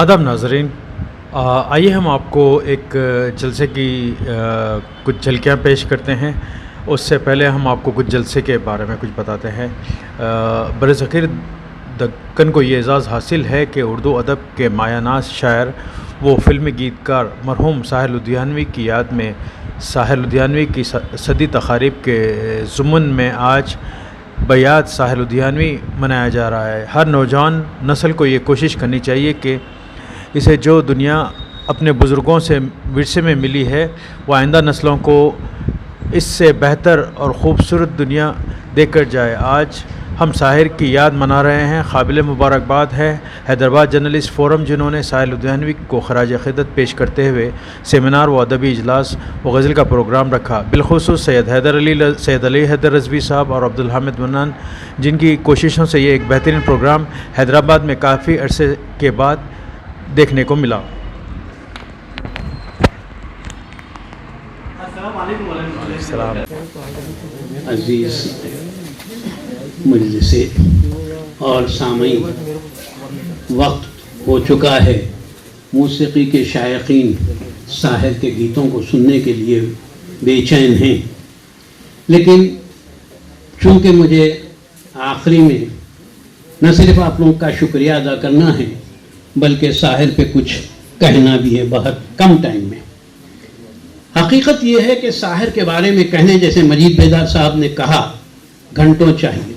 آداب ناظرین، آئیے ہم آپ کو ایک جلسے کی کچھ جھلکیاں پیش کرتے ہیں۔ اس سے پہلے ہم آپ کو کچھ جلسے کے بارے میں کچھ بتاتے ہیں۔ برصغیر دکن کو یہ اعزاز حاصل ہے کہ اردو ادب کے مایہ ناز شاعر و فلمی گیت کار مرحوم ساحر لدھیانوی کی یاد میں ساحر لدھیانوی کی صدی تقاریب کے ضمن میں آج بیاد ساحر لدھیانوی منایا جا رہا ہے۔ ہر نوجوان نسل کو یہ کوشش کرنی چاہیے کہ اسے جو دنیا اپنے بزرگوں سے ورثے میں ملی ہے وہ آئندہ نسلوں کو اس سے بہتر اور خوبصورت دنیا دے کر جائے۔ آج ہم ساحر کی یاد منا رہے ہیں۔ قابل مبارکباد ہے حیدرآباد جرنلسٹ فورم جنہوں نے ساحر لدھیانوی کو خراج عقیدت پیش کرتے ہوئے سیمینار و ادبی اجلاس و غزل کا پروگرام رکھا۔ بالخصوص سید علی حیدر رضوی صاحب اور عبدالحامد منان، جن کی کوششوں سے یہ ایک بہترین پروگرام حیدرآباد میں کافی عرصے کے بعد دیکھنے کو ملا۔ السلام عزیز مجلس اور سامعین، وقت ہو چکا ہے موسیقی کے شائقین ساحر کے گیتوں کو سننے کے لیے بے چین ہیں، لیکن چونکہ مجھے آخری میں نہ صرف آپ لوگوں کا شکریہ ادا کرنا ہے بلکہ ساحر پہ کچھ کہنا بھی ہے بہت کم ٹائم میں۔ حقیقت یہ ہے کہ ساحر کے بارے میں کہنے جیسے مجید بیدار صاحب نے کہا گھنٹوں چاہیے،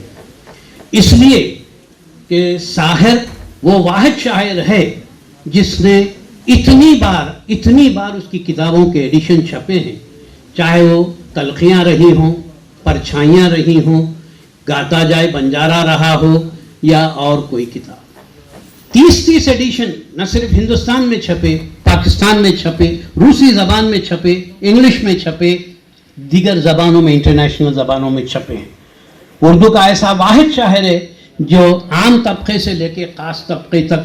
اس لیے کہ ساحر وہ واحد شاعر ہے جس نے اتنی بار اس کی کتابوں کے ایڈیشن چھپے ہیں، چاہے وہ تلخیاں رہی ہوں، پرچھائیاں رہی ہوں، گاتا جائے بنجارا رہا ہو یا اور کوئی کتاب۔ 30 ایڈیشن نہ صرف ہندوستان میں چھپے، پاکستان میں چھپے، روسی زبان میں چھپے، انگلش میں چھپے، دیگر زبانوں میں، انٹرنیشنل زبانوں میں چھپے ہیں۔ اردو کا ایسا واحد شاعر ہے جو عام طبقے سے لے کے خاص طبقے تک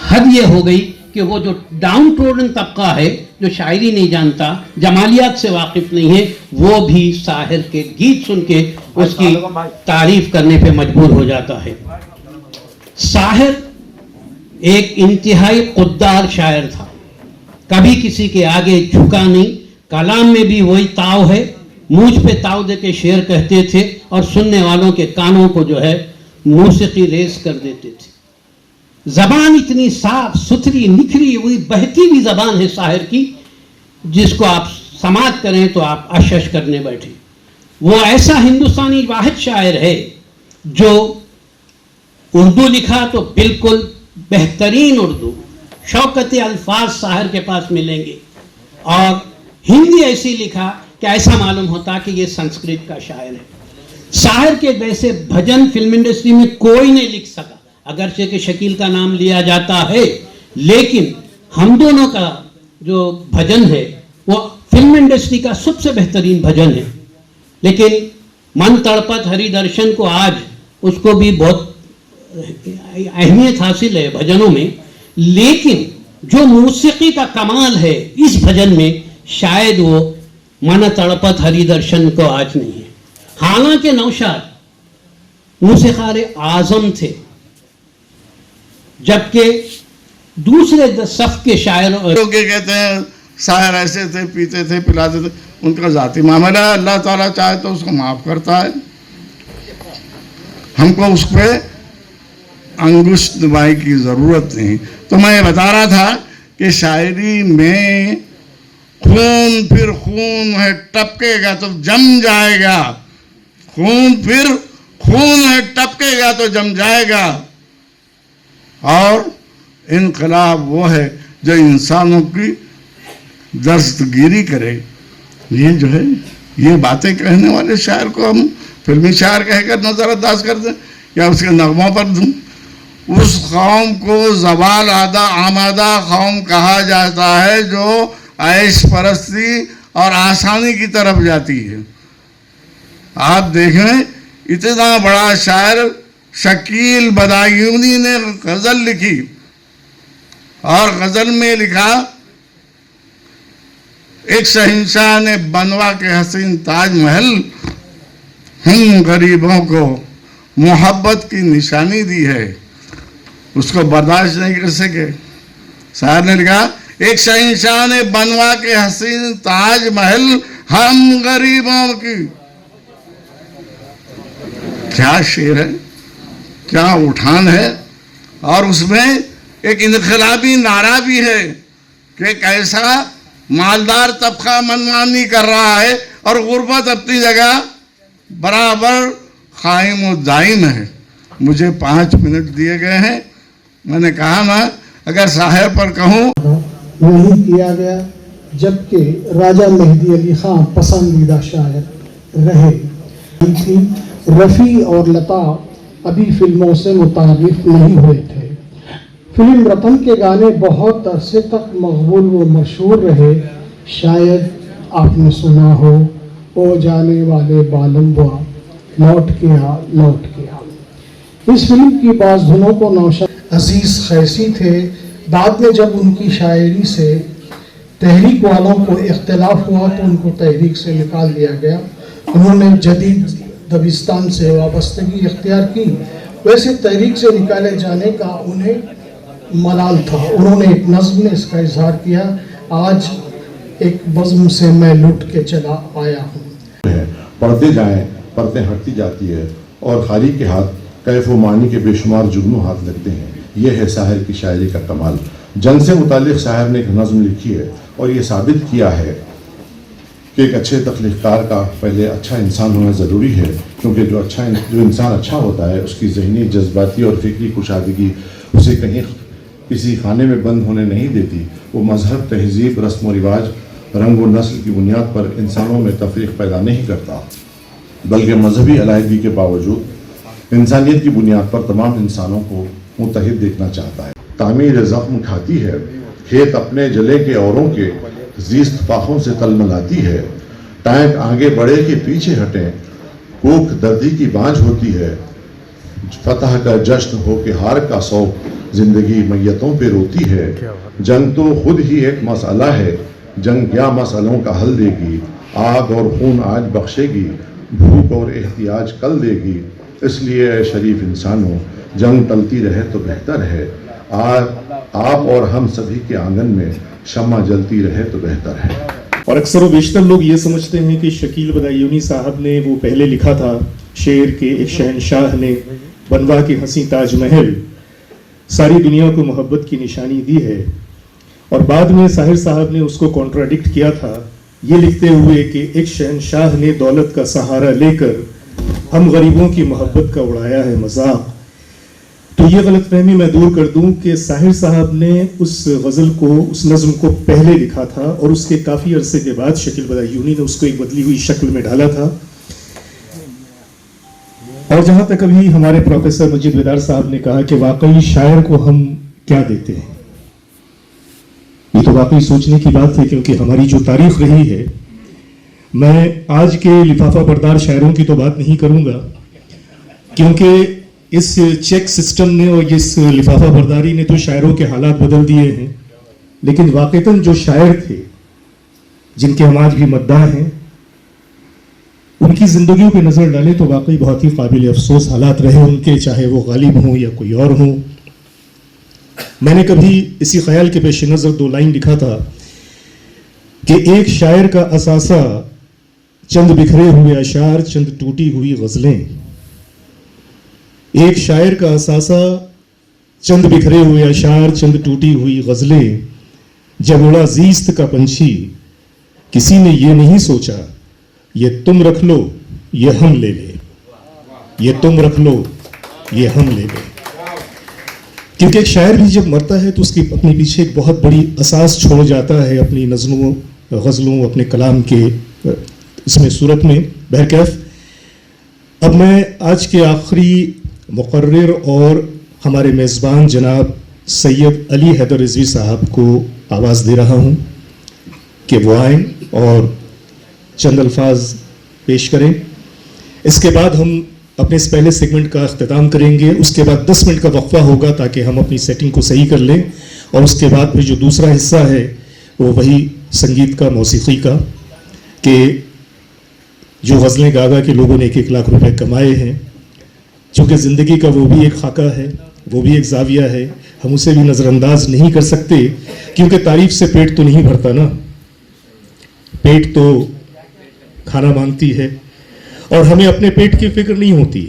حد یہ ہو گئی کہ وہ جو ڈاؤن ٹروڈن طبقہ ہے، جو شاعری نہیں جانتا، جمالیات سے واقف نہیں ہے، وہ بھی ساحر کے گیت سن کے اس کی تعریف کرنے پہ مجبور ہو جاتا ہے۔ ساحر ایک انتہائی خوددار شاعر تھا، کبھی کسی کے آگے جھکا نہیں، کلام میں بھی وہی تاؤ ہے، مونچھ پہ تاؤ دے کے شعر کہتے تھے اور سننے والوں کے کانوں کو جو ہے موسیقی ریز کر دیتے تھے۔ زبان اتنی صاف ستھری نکھری ہوئی بہتی ہوئی زبان ہے ساحر کی، جس کو آپ سماعت کریں تو آپ اشش کرنے بیٹھے۔ وہ ایسا ہندوستانی واحد شاعر ہے جو اردو لکھا تو بالکل بہترین اردو، شوکت الفاظ ساحر کے پاس ملیں گے، اور ہندی ایسی لکھا کہ ایسا معلوم ہوتا کہ یہ سنسکرت کا شاعر ہے۔ ساحر کے جیسے بھجن فلم انڈسٹری میں کوئی نہیں لکھ سکا، اگرچہ کہ شکیل کا نام لیا جاتا ہے، لیکن ہم دونوں کا جو بھجن ہے وہ فلم انڈسٹری کا سب سے بہترین بھجن ہے۔ لیکن من تڑپت ہری درشن کو آج اس کو بھی بہت اہمیت حاصل ہے بھجنوں میں، لیکن جو موسیقی کا کمال ہے اس بھجن میں شاید وہ من تڑپت ہری درشن کو آج نہیں ہے۔ حالانکہ نوشاد موسیقار اعظم تھے، جبکہ دوسرے صف کے شاعر کہتے ہیں شاعر ایسے تھے، پیتے تھے، پلاتے تھے، ان کا ذاتی معاملہ ہے، اللہ تعالیٰ چاہے تو اس کو معاف کرتا ہے۔ ہم کو اس پہ انگشت دبائی کی ضرورت نہیں۔ تو میں یہ بتا رہا تھا کہ شاعری میں خون پھر خون ہے، ٹپکے گا تو جم جائے گا، خون پھر خون ہے، ٹپکے گا تو جم جائے گا، اور انقلاب وہ ہے جو انسانوں کی دستگیری کرے۔ یہ جو ہے یہ باتیں کہنے والے شاعر کو ہم فلمی شاعر کہہ کر نظر انداز کر دیں یا اس کے نغموں پر دوں؟ اس قوم کو زوال آمادہ قوم کہا جاتا ہے جو عیش پرستی اور آسانی کی طرف جاتی ہے۔ آپ دیکھیں اتنا بڑا شاعر شکیل بدایونی نے غزل لکھی، اور غزل میں لکھا ایک شہنشاہ نے بنوا کے حسین تاج محل ہم غریبوں کو محبت کی نشانی دی ہے، اس کو برداشت نہیں کر سکے، शायर ने लिखा, एक शहंशाह ने बनवा के हसीन ताज महल हम गरीबों की। क्या शेर है, क्या उठान है। और उसमें एक इनकलाबी नारा भी है कि कैसा मालदार तबका मनमानी कर रहा है और गुर्बत अपनी जगह बराबर कायम और दायम है। मुझे 5 मिनट दिए गए हैं। मैंने कहा ना, अगर शायर पर कहूँ वही किया गया, जबकि राजा मेहदी अली खां पसंदीदा शायर रहे थी। रफ़ी और लता अभी फिल्मों से मुतारिफ नहीं हुए थे। फिल्म रतन के गाने बहुत अरसे तक मकबूल व मशहूर रहे। शायद आपने सुना हो, ओ जाने वाले बालम बुआ लौट के आ, लौट के आ। इस फिल्म की बाज़ धुनों को नौशाद अजीज़ खैसी थे। बाद में जब उनकी शायरी से तहरीक वालों को इख्तिलाफ हुआ तो उनको तहरीक से निकाल दिया गया। उन्होंने जदीद दबिस्तान से वाबस्तगी इख्तियार की। वैसे तहरीक से निकाले जाने का उन्हें मलाल था। उन्होंने एक नज़्म में इसका इजहार किया, आज एक बज़्म से मैं लुट के चला आया हूँ। पढ़ते जाएं, परतें हटती जाती है और खाली के हाथ कैफ व मानी के बेशुमार जुगनू हाथ लगते हैं। यह है शायर की शायरी का कमाल। जंग से मुतालिक शायर ने एक नज़्म लिखी है और ये साबित किया है कि एक अच्छे तख्लीक़कार का पहले अच्छा इंसान होना ज़रूरी है, क्योंकि जो इंसान अच्छा होता है उसकी ज़हनी, जज्बाती और फ़िक्री कुशादगी उसे कहीं किसी खाने में बंद होने नहीं देती। वो मज़हब, तहज़ीब, रस्म व रिवाज, रंग व नस्ल की बुनियाद पर इंसानों में तफरीक पैदा नहीं करता, बल्कि मजहबी अलहदगी के बावजूद इंसानियत की बुनियाद पर तमाम इंसानों को मुत्तहिद देखना चाहता है। तामीर ज़ख्म उठाती है, खेत अपने जले के औरों के ज़ीस्त पाखों से तलमलाती है। टैंक आगे बढ़े के पीछे हटें, कोख दर्दी की बांझ होती है। फतह का जश्न हो के हार का शौक, जिंदगी मैयतों पे रोती है। जंग तो खुद ही एक मसला है, जंग क्या मसलों का हल देगी। आग और खून आज बख्शेगी, भूख और एहतियाज कल देगी। इसलिए ऐ शरीफ इंसानों, जंग टलती रहे तो बेहतर है। आप और हम सभी के आंगन में शम्मा जलती रहे तो बेहतर है। और अक्सर व बेशतर लोग ये समझते हैं कि शकील बदायूनी साहब ने वो पहले लिखा था शेर के एक शहनशाह ने बनवा के हंसी ताजमहल सारी दुनिया को मोहब्बत की निशानी दी है, और बाद में साहिर साहब ने उसको कॉन्ट्राडिक्ट किया था ये लिखते हुए कि एक शहनशाह ने दौलत का सहारा लेकर हम गरीबों की मोहब्बत का उड़ाया है मजाक। तो ये गलतफहमी मैं दूर कर दूं कि साहिर साहब ने उस गज़ल को, उस नज़्म को पहले लिखा था और उसके काफ़ी अरसे के बाद शकील बदायूनी ने उसको एक बदली हुई शक्ल में डाला था। और जहाँ तक अभी हमारे प्रोफेसर मजीद बेदार साहब ने कहा कि वाकई शायर को हम क्या देते हैं, ये तो वाकई सोचने की बात है, क्योंकि हमारी जो तारीख रही है, मैं आज के लिफाफा बरदार शायरों की तो बात नहीं करूंगा, क्योंकि इस चेक सिस्टम ने और इस लिफाफा बरदारी ने तो शायरों के हालात बदल दिए हैं, लेकिन वाकईतन जो शायर थे जिनके हम आज भी मद्दाह हैं, उनकी जिंदगियों पे नजर डालें तो वाकई बहुत ही काबिल अफसोस हालात रहे उनके, चाहे वो गालिब हों या कोई और हो। मैंने कभी इसी ख्याल के पेश नज़र 2 लाइन लिखा था कि एक शायर का असासा चंद बिखरे हुए अशार, चंद टूटी हुई गज़लें। एक शायर का असासा चंद बिखरे हुए अशार, चंद टूटी हुई गज़लें। जब उड़ा ज़ीस्त का पंछी, किसी ने ये नहीं सोचा ये तुम रख लो ये हम ले ले, ये तुम रख लो ये हम ले ले। क्योंकि एक शायर भी जब मरता है तो उसकी अपने पीछे एक बहुत बड़ी असास छोड़ जाता है अपनी नज़मों, गज़लों, अपने कलाम के इसमें सूरत में। बहरकैफ अब मैं आज के आखिरी मुकर्रिर और हमारे मेज़बान जनाब सैयद अली हैदर रिजवी साहब को आवाज़ दे रहा हूँ कि वो आएँ और चंद अल्फाज पेश करें। इसके बाद हम अपने इस पहले सेगमेंट का अख्तिताम करेंगे। उसके बाद 10 मिनट का वक्फा होगा ताकि हम अपनी सेटिंग को सही कर लें, और उसके बाद फिर जो दूसरा हिस्सा है वो वही संगीत का, मौसीकी का, कि जो गज़लें गा गा के लोगों ने 1-1 लाख रुपए कमाए हैं। चूँकि ज़िंदगी का वो भी एक खाका है, वो भी एक जाविया है, हम उसे भी नज़रअंदाज नहीं कर सकते, क्योंकि तारीफ से पेट तो नहीं भरता ना, पेट तो खाना मांगती है और हमें अपने पेट की फिक्र नहीं होती।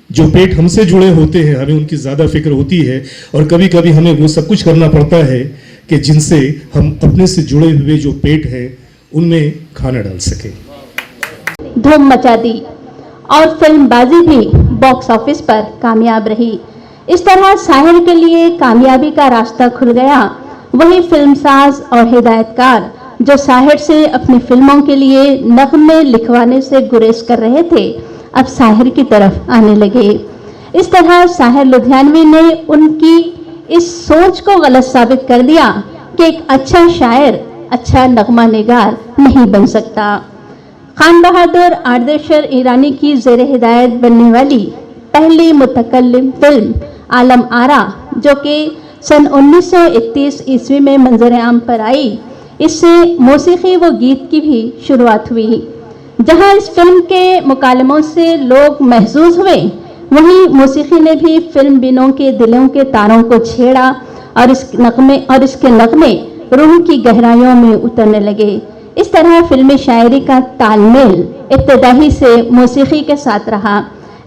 जो पेट हमसे जुड़े होते हैं हमें उनकी ज़्यादा फिक्र होती है, और कभी कभी हमें वो सब कुछ करना पड़ता है कि जिनसे हम अपने से जुड़े हुए जो पेट है उनमें खाना डाल सकें। धूम मचा दी और फिल्म बाजी भी बॉक्स ऑफिस पर कामयाब रही। इस तरह साहिर के लिए कामयाबी का रास्ता खुल गया। वही फिल्मसाज और हिदायतकार जो साहिर से अपनी फिल्मों के लिए नगमे लिखवाने से गुरेज कर रहे थे, अब साहिर की तरफ आने लगे। इस तरह साहिर लुधियानवी ने उनकी इस सोच को गलत साबित कर दिया कि एक अच्छा शायर अच्छा नगमा निगार नहीं बन सकता। खान बहादुर आर्देशर ईरानी की ज़ेर हिदायत बनने वाली पहली मुतकल्लिम फिल्म आलम आरा, जो कि सन 1931 ईस्वी में मंजर आम पर आई, इससे मौसीकी व गीत की भी शुरुआत हुई। जहां इस फिल्म के मुकालमों से लोग महसूस हुए, वहीं मौसीकी ने भी फिल्म बिनों के दिलों के तारों को छेड़ा और इसके नगमे रूह की गहराइयों में उतरने लगे। इस तरह फिल्मी शायरी का तालमेल इब्तदाई से मौसीकी के साथ रहा।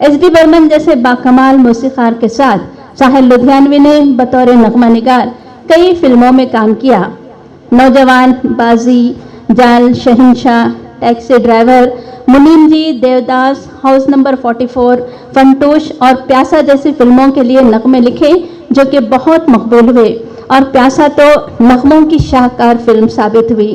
एस डी बर्मन जैसे बाकमाल मौसीकार के साथ साहिर लुधियानवी ने बतौर नगमा निगार कई फिल्मों में काम किया। नौजवान, बाजी, जाल, शहंशाह, टैक्सी ड्राइवर, मुनीम जी, देवदास, हाउस नंबर 44, फंटूश और प्यासा जैसी फिल्मों के लिए नगमे लिखे, जो कि बहुत मकबूल हुए, और प्यासा तो नगमों की शाहकार फिल्म साबित हुई।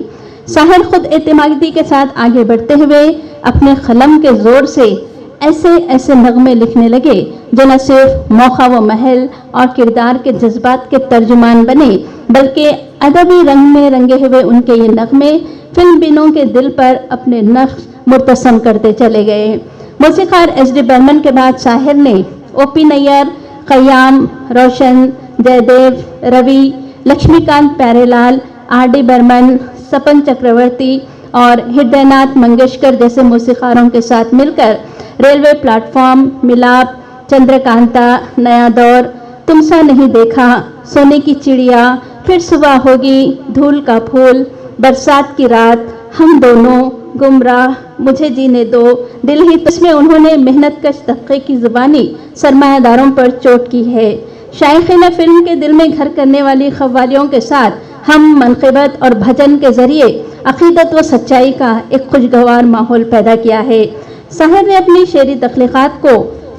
साहिर खुद एतमादी के साथ आगे बढ़ते हुए अपने कलम के जोर से ऐसे ऐसे नगमे लिखने लगे जो न सिर्फ मौका व महल और किरदार के जज्बात के तर्जुमान बने, बल्कि अदबी रंग में रंगे हुए उनके ये नगमे फिल्म बिनों के दिल पर अपने नक्श मुर्तसम करते चले गए। मौसीकार एस डी बर्मन के बाद साहिर ने ओ.पी. नैयर, कयाम, रोशन, जयदेव, रवि, लक्ष्मीकांत प्यारेलाल, आर.डी. बर्मन, सपन चक्रवर्ती और हृदयनाथ मंगेशकर जैसे मौसीकारों के साथ मिलकर रेलवे प्लेटफॉर्म, मिलाप, चंद्रकांता, नया दौर, तुमसा नहीं देखा, सोने की चिड़िया, फिर सुबह होगी, धूल का फूल, बरसात की रात, हम दोनों, गुमराह, मुझे जीने दो, दिल ही, इसमें उन्होंने मेहनत कश तबके की ज़ुबानी सरमायादारों पर चोट की है। शायखीन फिल्म के दिल में घर करने वाली खव्वालियों के साथ हम मनक़िबत और भजन के ज़रिए अक़ीदत व सच्चाई का एक खुशगवार माहौल पैदा किया है। साहिर ने अपनी शेरी तख्लीक़ात को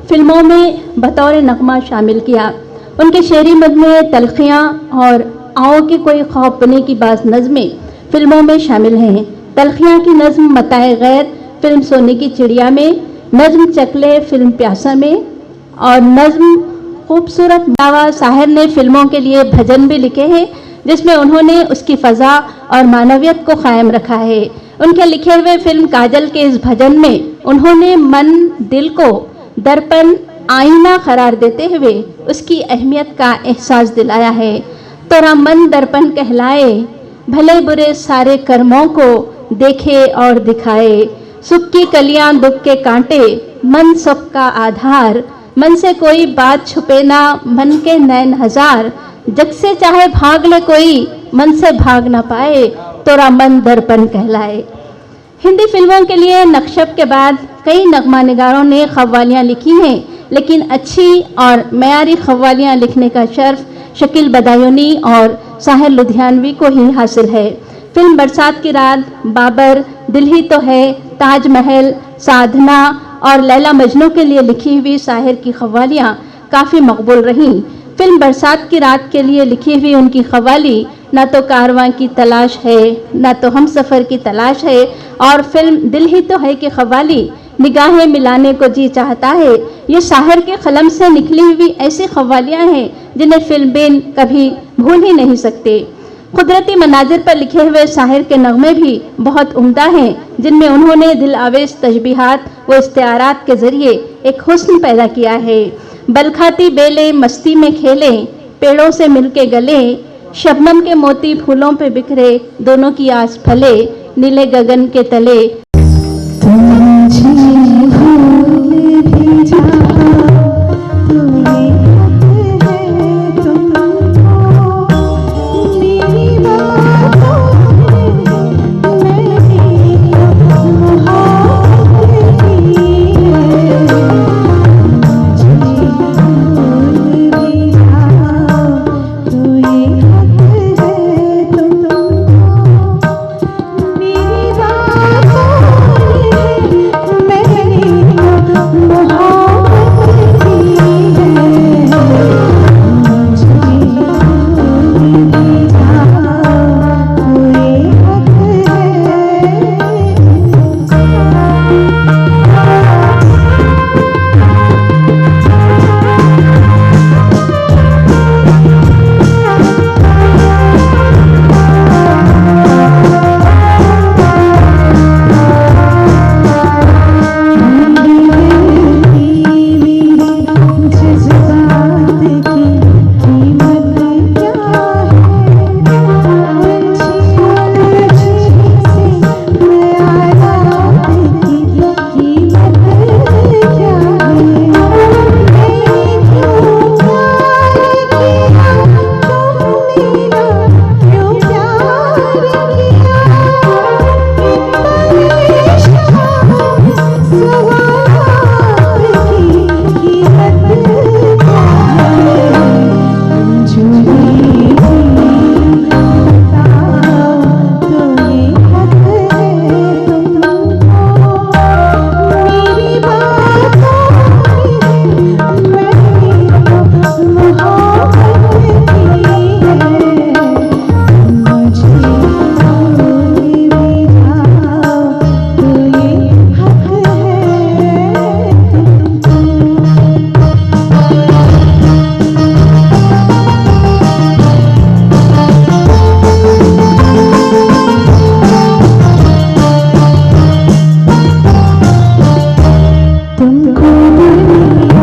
फिल्मों में बतौर नगमा शामिल किया। उनके शेरी मजमूए तलखियाँ और आओ के कोई ख्वाब बने की बाज़ नज़में फिल्मों में शामिल हैं। तलखियाँ की नज़्म मताए गैर फिल्म सोने की चिड़िया में, नज़्म चकले फिल्म प्यासा में और नज़्म खूबसूरत बावा। साहिर ने फिल्मों के लिए भजन भी लिखे हैं, जिसमें उन्होंने उसकी फ़ज़ा और मानवियत को कायम रखा है। उनके लिखे हुए फिल्म काजल के इस भजन में उन्होंने मन दिल को दर्पण आईना करार देते हुए उसकी अहमियत का एहसास दिलाया है। तोरा मन दर्पण कहलाए, भले बुरे सारे कर्मों को देखे और दिखाए, सुख की कलियां दुख के कांटे, मन सुख का आधार, मन से कोई बात छुपे ना, मन के नैन हजार, जग से चाहे भाग ले कोई, मन से भाग ना पाए, तोरा मन दर्पण कहलाए। हिंदी फिल्मों के लिए नक्शब के बाद कई नगमा निगारों ने खव्वालियाँ लिखी हैं, लेकिन अच्छी और मयारी खव्वालियाँ लिखने का शर्फ शकील बदायूनी और साहिर लुधियानवी को ही हासिल है। फिल्म बरसात की रात, बाबर, दिल ही तो है, ताजमहल, साधना और लैला मजनू के लिए लिखी हुई साहिर की खव्वालियाँ काफ़ी मकबूल रहीं। फिल्म बरसात की रात के लिए लिखी हुई उनकी खव्वाली ना तो कारवां की तलाश है, ना तो हम सफ़र की तलाश है, और फिल्म दिल ही तो है कि खव्वाली निगाहें मिलाने को जी चाहता है, ये साहिर के कलम से निकली हुई ऐसी खव्वालियाँ हैं जिन्हें फिल्म बिन कभी भूल ही नहीं सकते। कुदरती मनाजिर पर लिखे हुए साहिर के नगमे भी बहुत उम्दा हैं, जिनमें उन्होंने दिल आवेश तशबीहात व इस्तिआरात के ज़रिए एक हुस्न पैदा किया है। बलखाती बेलें मस्ती में खेलें, पेड़ों से मिलके गले, शबनम के मोती फूलों पे बिखरे, दोनों की आस फले, नीले गगन के तले। भूल भी जा, तुमको दिल